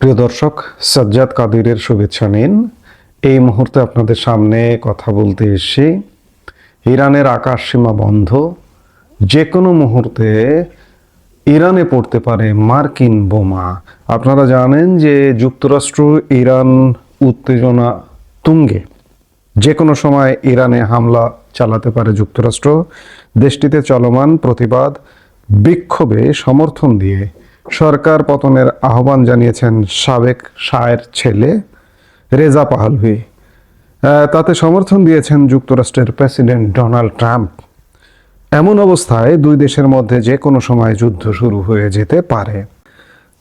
প্রিয় দর্শক, সাজ্জাদ কাদিরের শুভেচ্ছা নিন। এই মুহূর্তে আপনাদের সামনে কথা বলতে এসেছি ইরানের আকাশ সীমা বন্ধ। যে কোনো মুহূর্তে ইরানে পড়তে পারে মার্কিন বোমা। আপনারা জানেন যে যুক্তরাষ্ট্র ইরান উত্তেজনা তুঙ্গে। যে কোনো সময় ইরানে হামলা চালাতে পারে যুক্তরাষ্ট্র। দেশটিতে চলমান প্রতিবাদ বিক্ষোভে সমর্থন দিয়ে সরকার পতনের আহ্বান জানিয়েছেন সাবেক শাহের ছেলে রেজা পাহলভি। তাতে সমর্থন দিয়েছেন যুক্তরাষ্ট্রের প্রেসিডেন্ট ডোনাল্ড ট্রাম্প। এমন অবস্থায় দুই দেশের মধ্যে যে কোনো সময় যুদ্ধ শুরু হয়ে যেতে পারে।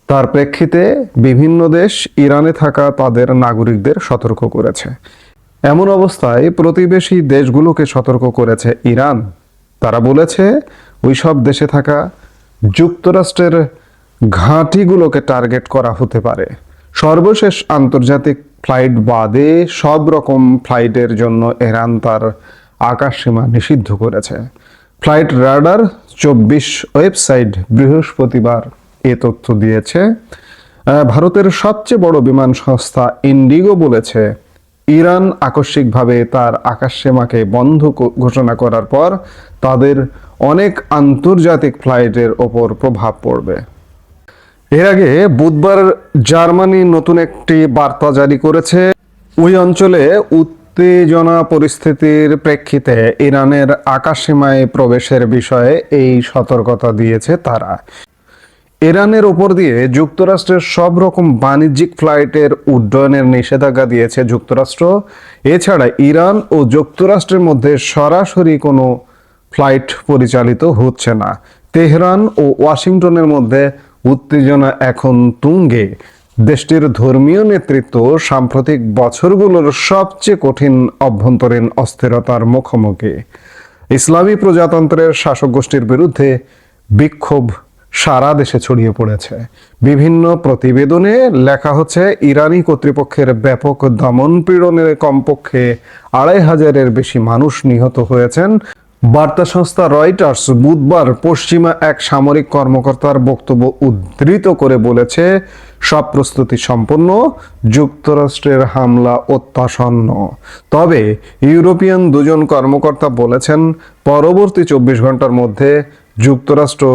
তার প্রেক্ষিতে বিভিন্ন দেশ ইরানে থাকা তাদের নাগরিকদের সতর্ক করেছে। এমন অবস্থায় প্রতিবেশী দেশগুলোকে সতর্ক করেছে ইরান। তারা বলেছে ওই সব দেশে থাকা যুক্তরাষ্ট্রের ঘাঁটিগুলোকে টার্গেট করা হতে পারে। সর্বশেষ আন্তর্জাতিক ফ্লাইট বাদে সব রকম ফ্লাইটের জন্য ইরান তার আকাশসীমা নিষিদ্ধ করেছে। ফ্লাইট রাডার 24 ওয়েবসাইট বৃহস্পতিবার এ তথ্য দিয়েছে। ভারতের সবচেয়ে বড় বিমান সংস্থা ইন্ডিগো বলেছে ইরান আকস্মিকভাবে তার আকাশসীমাকে বন্ধ ঘোষণা করার পর তাদের অনেক আন্তর্জাতিক ফ্লাইটের ওপর প্রভাব পড়বে। এর আগে বুধবার জার্মানি নতুন একটি বার্তা জারি করেছে। ওই অঞ্চলে উত্তেজনা পরিস্থিতির প্রেক্ষিতে ইরানের আকাশসীমায় প্রবেশের বিষয়ে এই সতর্কতা দিয়েছে তারা। ইরানের ওপর দিয়ে যুক্তরাষ্ট্রের সব রকম বাণিজ্যিক ফ্লাইটের উড্ডয়নের নিষেধাজ্ঞা দিয়েছে যুক্তরাষ্ট্র। এছাড়া ইরান ও যুক্তরাষ্ট্রের মধ্যে সরাসরি কোনো ফ্লাইট পরিচালিত হচ্ছে না। তেহরান ও ওয়াশিংটনের মধ্যে উত্তেজনা এখন তুঙ্গে। দেশটির ধর্মীয় নেতৃত্ব সাম্প্রতিক বছরগুলোর সবচেয়ে কঠিন অভ্যন্তরীণ অস্থিরতার মুখোমুখি। ইসলামী প্রজাতন্ত্রের শাসক গোষ্ঠীর বিরুদ্ধে বিক্ষোভ সারা দেশে ছড়িয়ে পড়েছে। বিভিন্ন প্রতিবেদনে লেখা হচ্ছে ইরানি কর্তৃপক্ষের ব্যাপক দমন পীড়নের কমপক্ষে ২৫০০-এর বেশি মানুষ নিহত হয়েছেন। বার্তা সংস্থা রয়টার্স বুধবার পশ্চিমা এক সামরিক কর্মকর্তার বক্তব্য উদ্ধৃত করে বলেছে সব প্রস্তুতি সম্পন্ন, যুক্তরাষ্ট্রের হামলা অত্যাসন্ন। তবে ইউরোপিয়ান দুজন কর্মকর্তা বলেছেন পরবর্তী ২৪ ঘন্টার মধ্যে যুক্তরাষ্ট্র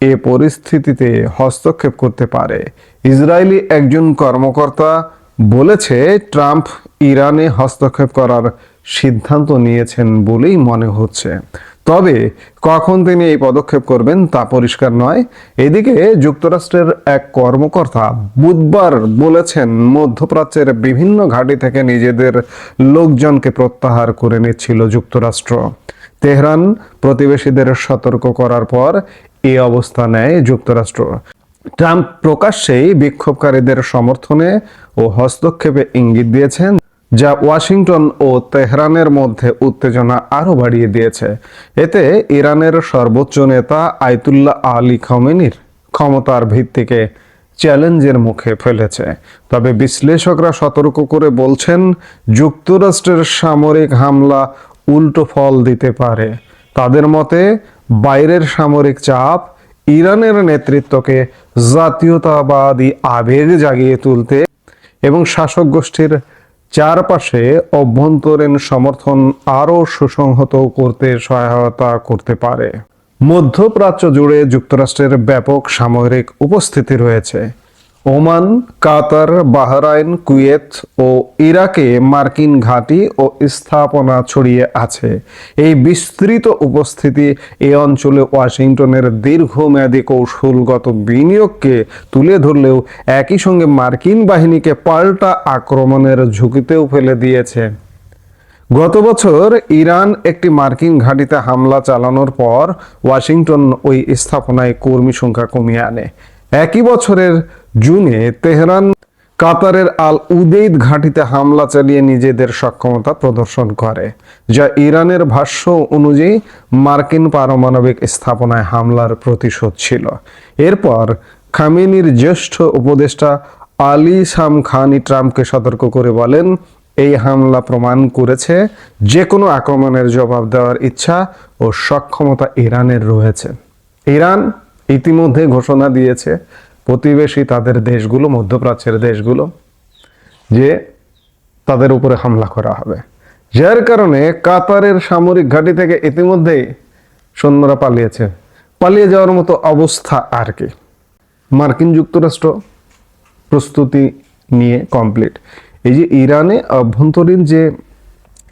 এ পরিস্থিতিতে হস্তক্ষেপ করতে পারে। ইসরায়েলি একজন কর্মকর্তা বলেছে ট্রাম্প ইরানে হস্তক্ষেপ করার সিদ্ধান্ত নিয়েছেন বলেই মনে হচ্ছে। তবে কখন তিনি এই পদক্ষেপ করবেন তা পরিষ্কার নয়। এদিকে যুক্তরাষ্ট্রের এক কর্মকর্তা বুধবার বলেছেন মধ্যপ্রাচ্যের বিভিন্ন ঘাঁটি থেকে নিজেদের লোকজনকে প্রত্যাহার করে নিচ্ছিল যুক্তরাষ্ট্র। তেহরান প্রতিবেশীদের সতর্ক করার পর এই অবস্থা নেয় যুক্তরাষ্ট্র। ট্রাম্প প্রকাশ্যেই বিক্ষোভকারীদের সমর্থনে ও হস্তক্ষেপে ইঙ্গিত দিয়েছেন, যা ওয়াশিংটন ও তেহরানের মধ্যে উত্তেজনা আরও বাড়িয়ে দিয়েছে। এতে ইরানের সর্বোচ্চ নেতা আয়াতুল্লাহ আলী খামেনির ক্ষমতার ভিত্তিকে চ্যালেঞ্জের মুখে ফেলেছে। তবে বিশ্লেষকরা সতর্ক করে বলছেন যুক্তরাষ্ট্রের সামরিক হামলা উল্টো ফল দিতে পারে। তাদের মতে বাইরের সামরিক চাপ ইরানের নেতৃত্বকে জাতীয়তাবাদী আবেগ জাগিয়ে তুলতে এবং শাসক গোষ্ঠীর চারপাশে অভ্যন্তরীণ সমর্থন আরও সুসংহত করতে সহায়তা করতে পারে। মধ্যপ্রাচ্য জুড়ে যুক্তরাষ্ট্রের ব্যাপক সামরিক উপস্থিতি রয়েছে। ওমান, কাতার, বাহরাইন, কুয়েত ও ইরাকে মার্কিন ঘাঁটি ও স্থাপনা ছড়িয়ে আছে। এই বিস্তৃত উপস্থিতি এই অঞ্চলে ওয়াশিংটনের দীর্ঘমেয়াদী কৌশলগত বিনিয়োগকে তুলে ধরলেও একই সঙ্গে মার্কিন বাহিনীকে পাল্টা আক্রমণের ঝুঁকিতেও ফেলে দিয়েছে। গত বছর ইরান একটি মার্কিন ঘাঁটিতে হামলা চালানোর পর ওয়াশিংটন ওই স্থাপনায় কর্মী সংখ্যা কমিয়ে আনে। একই বছরের জুনে তেহরান কাতারের আল উদেইদ ঘাঁটিতে হামলা চালিয়ে নিজেদের সক্ষমতা প্রদর্শন করে, যা ইরানের ভাষ্য অনুযায়ী মার্কিন পারমাণবিক স্থাপনায় হামলার প্রতিশোধ ছিল। এরপর খামেনির জ্যেষ্ঠ উপদেষ্টা আলী শামখানি ট্রাম্পকে সতর্ক করে বলেন, এই হামলা প্রমাণ করেছে যে কোনো আক্রমণের জবাব দেওয়ার ইচ্ছা ও সক্ষমতা ইরানের রয়েছে। ইরান ইতিমধ্যে ঘোষণা দিয়েছে প্রতিবেশী তাদের দেশগুলো, মধ্যপ্রাচ্যের দেশগুলো, যে তাদের উপরে হামলা করা হবে, যার কারণে কাতারের সামরিক ঘাঁটি থেকে ইতিমধ্যেই সৈন্যরা পালিয়েছে। পালিয়ে যাওয়ার মতো অবস্থা আর কি। মার্কিন যুক্তরাষ্ট্র প্রস্তুতি নিয়ে কমপ্লিট। এই যে ইরানে অভ্যন্তরীণ যে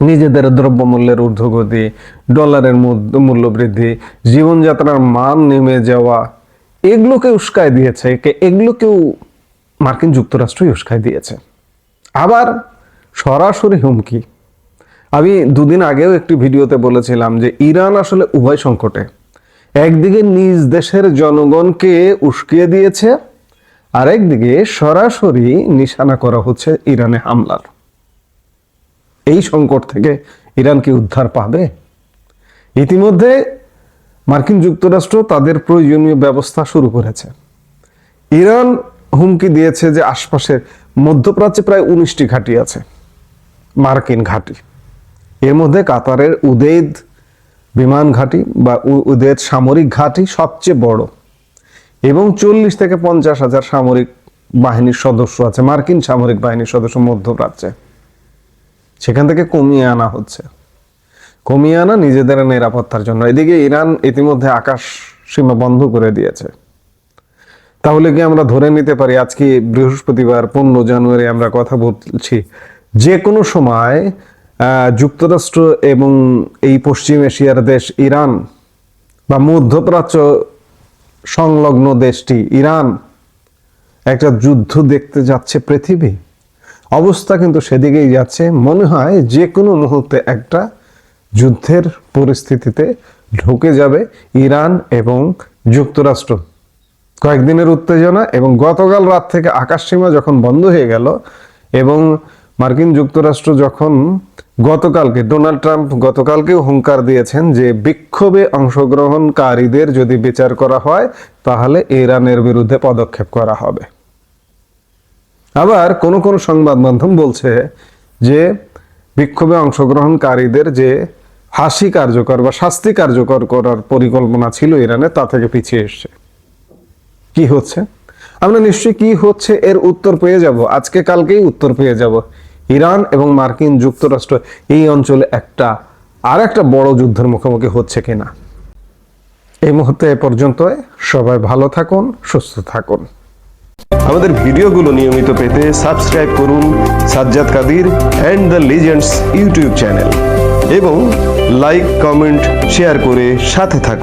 নিজেদের দ্রব্যমূল্যের ঊর্ধ্বগতি, ডলারের মূল্য বৃদ্ধি, জীবনযাত্রার মান নেমে যাওয়া, এগুলোকে উস্কায় দিয়েছে, এগুলোকেও মার্কিন যুক্তরাষ্ট্রই উস্কায় দিয়েছে। আবার সরাসরি হুমকি। আমি দুদিন আগেও একটি ভিডিওতে বলেছিলাম যে ইরান আসলে উভয় সংকটে, একদিকে নিজ দেশের জনগণকে উস্কিয়ে দিয়েছে, আর একদিকে সরাসরি নিশানা করা হচ্ছে ইরানে হামলার। এই সংকট থেকে ইরান কি উদ্ধার পাবে? ইতিমধ্যে মার্কিন যুক্তরাষ্ট্র তাদের প্রয়োজনীয় ব্যবস্থা শুরু করেছে। ইরান হুমকি দিয়েছে যে আশপাশের মধ্যপ্রাচ্যে প্রায় 19টি ঘাঁটি আছে, মার্কিন ঘাঁটি। এর মধ্যে কাতারের উদেদ বিমান ঘাঁটি বা উদেদ সামরিক ঘাঁটি সবচেয়ে বড়, এবং 40 থেকে 50 হাজার সামরিক বাহিনীর সদস্য আছে, মার্কিন সামরিক বাহিনীর সদস্য মধ্যপ্রাচ্যে। সেখান থেকে কমিয়ে আনা হচ্ছে, কমিয়ে আনা নিজেদের নিরাপত্তার জন্য। এদিকে ইরান ইতিমধ্যে আকাশ সীমা বন্ধ করে দিয়েছে। তাহলে কি আমরা ধরে নিতে পারি, আজকে বৃহস্পতিবার 15 জানুয়ারি আমরা কথা বলছি, যে কোনো সময় যুক্তরাষ্ট্র এবং এই পশ্চিম এশিয়ার দেশ ইরান বা মধ্যপ্রাচ্য সংলগ্ন দেশটি ইরান একটা যুদ্ধ দেখতে যাচ্ছে পৃথিবী? অবস্থা কিন্তু সেদিকেই যাচ্ছে। মনে হয় যে কোনো মুহূর্তে একটা যুদ্ধের পরিস্থিতিতে ঢুকে যাবে ইরান এবং যুক্তরাষ্ট্র। কয়েকদিনের উত্তেজনা, এবং গতকাল রাত থেকে আকাশসীমা যখন বন্ধ হয়ে গেল, এবং মার্কিন যুক্তরাষ্ট্র যখন ডোনাল্ড ট্রাম্প গতকালকেও হুঙ্কার দিয়েছেন যে বিক্ষোভে অংশগ্রহণকারীদের যদি বিচার করা হয় তাহলে ইরানের বিরুদ্ধে পদক্ষেপ করা হবে। আবার কোন কোন সংবাদ মাধ্যম বলছে যে বিক্ষোভে অংশগ্রহণকারীদের যে ফাঁসি কার্যকর বা শাস্তি কার্যকর করার পরিকল্পনা ছিল ইরানে, তা থেকে পিছিয়ে এসছে। কি হচ্ছে আমরা নিশ্চয়ই কি হচ্ছে এর উত্তর পেয়ে যাব, আজকে কালকেই উত্তর পেয়ে যাব। ইরান এবং মার্কিন যুক্তরাষ্ট্র এই অঞ্চলে আর একটা বড় যুদ্ধের মুখোমুখি হচ্ছে কিনা। এই মুহূর্তে এ পর্যন্ত। সবাই ভালো থাকুন, সুস্থ থাকুন। আমাদের ভিডিওগুলো নিয়মিত পেতে সাবস্ক্রাইব করুন Sajjad Kadir and the legends YouTube channel, এবং লাইক, কমেন্ট, শেয়ার করে সাথে থাকুন।